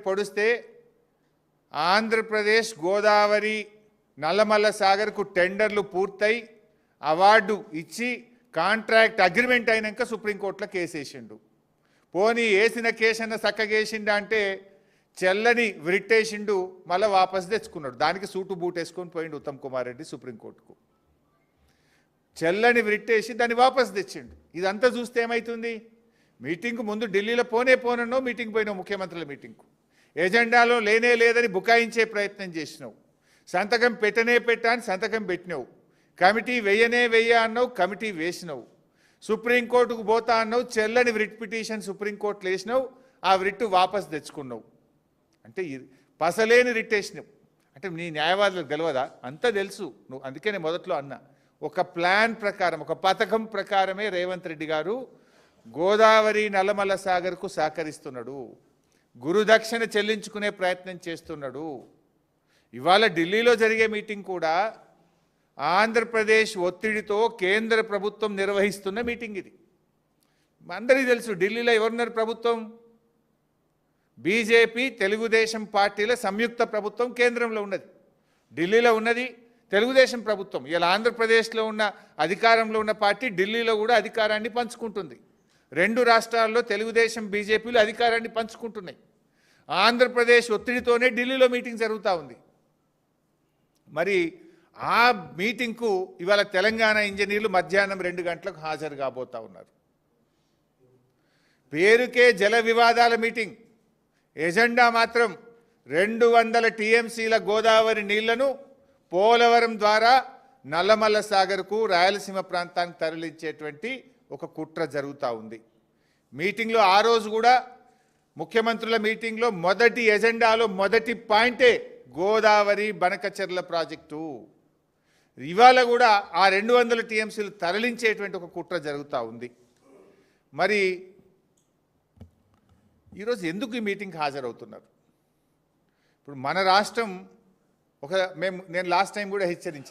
పొడిస్తే ఆంధ్రప్రదేశ్ గోదావరి నల్లమల్ల సాగర్కు టెండర్లు పూర్తయి అవార్డు ఇచ్చి కాంట్రాక్ట్ అగ్రిమెంట్ అయినాక సుప్రీంకోర్టులో కేసు వేసిండు. పోనీ వేసిన కేసన్న చక్కగేసిండా అంటే చెల్లని విరిట్టేసిండు, మళ్ళీ వాపసు తెచ్చుకున్నాడు. దానికి సూటు బూట్ వేసుకొని పోయిండు ఉత్తమ్ కుమార్ రెడ్డి సుప్రీంకోర్టుకు. చెల్లని విరిట్టేసి దాన్ని వాపసు తెచ్చిండు. ఇదంతా చూస్తే ఏమవుతుంది? మీటింగ్కు ముందు ఢిల్లీలో పోనో మీటింగ్ పోయినావు, ముఖ్యమంత్రుల మీటింగ్కు. ఎజెండాలో లేనే లేదని బుకాయించే ప్రయత్నం చేసినావు. సంతకం పెట్టా అని సంతకం పెట్టినావు. కమిటీ వెయ్య అన్నావు, కమిటీ వేసినావు. సుప్రీంకోర్టుకు పోతా అన్నావు, చెల్లని రిట్ పిటిషన్ సుప్రీంకోర్టులో వేసినావు, ఆ రిట్ వాపసు తెచ్చుకున్నావు. అంటే పసలేని రిట్ వేసినావు. అంటే నీ న్యాయవాదులకు గెలవదా? అంతా తెలుసు నువ్వు. అందుకే నేను మొదట్లో అన్నా, ఒక ప్లాన్ ప్రకారం, ఒక పథకం ప్రకారమే రేవంత్ రెడ్డి గారు గోదావరి నల్లమల్ల సాగర్కు సహకరిస్తున్నాడు, గురుదక్షిణ చెల్లించుకునే ప్రయత్నం చేస్తున్నాడు. ఇవాళ ఢిల్లీలో జరిగే మీటింగ్ కూడా ఆంధ్రప్రదేశ్ ఒత్తిడితో కేంద్ర ప్రభుత్వం నిర్వహిస్తున్న మీటింగ్ ఇది. అందరికీ తెలుసు ఢిల్లీలో ఎవరున్నారు ప్రభుత్వం? బీజేపీ తెలుగుదేశం పార్టీల సంయుక్త ప్రభుత్వం కేంద్రంలో ఉన్నది. ఢిల్లీలో ఉన్నది తెలుగుదేశం ప్రభుత్వం. ఇలా ఆంధ్రప్రదేశ్లో ఉన్న అధికారంలో ఉన్న పార్టీ ఢిల్లీలో కూడా అధికారాన్ని పంచుకుంటుంది. రెండు రాష్ట్రాల్లో తెలుగుదేశం బీజేపీలు అధికారాన్ని పంచుకుంటున్నాయి. ఆంధ్రప్రదేశ్ ఒత్తిడితోనే ఢిల్లీలో మీటింగ్ జరుగుతూ ఉంది. మరి ఆ మీటింగ్కు ఇవాళ తెలంగాణ ఇంజనీర్లు మధ్యాహ్నం 2 గంటలకు హాజరు కాబోతా ఉన్నారు. పేరుకే జల వివాదాల మీటింగ్, ఎజెండా మాత్రం 200 టీఎంసీల గోదావరి నీళ్లను పోలవరం ద్వారా నల్లమల్ల సాగర్కు రాయలసీమ ప్రాంతానికి తరలించేటువంటి ఒక కుట్ర జరుగుతూ ఉంది. మీటింగ్లో ఆ రోజు కూడా ముఖ్యమంత్రుల మీటింగ్లో మొదటి ఎజెండాలో మొదటి పాయింటే గోదావరి బనకచెర్ల ప్రాజెక్టు. ఇవాళ కూడా ఆ 200 టీఎంసీలు తరలించేటువంటి ఒక కుట్ర జరుగుతూ ఉంది. మరి ఈరోజు ఎందుకు ఈ మీటింగ్కి హాజరవుతున్నారు? ఇప్పుడు మన రాష్ట్రం నేను లాస్ట్ టైం కూడా హెచ్చరించింది.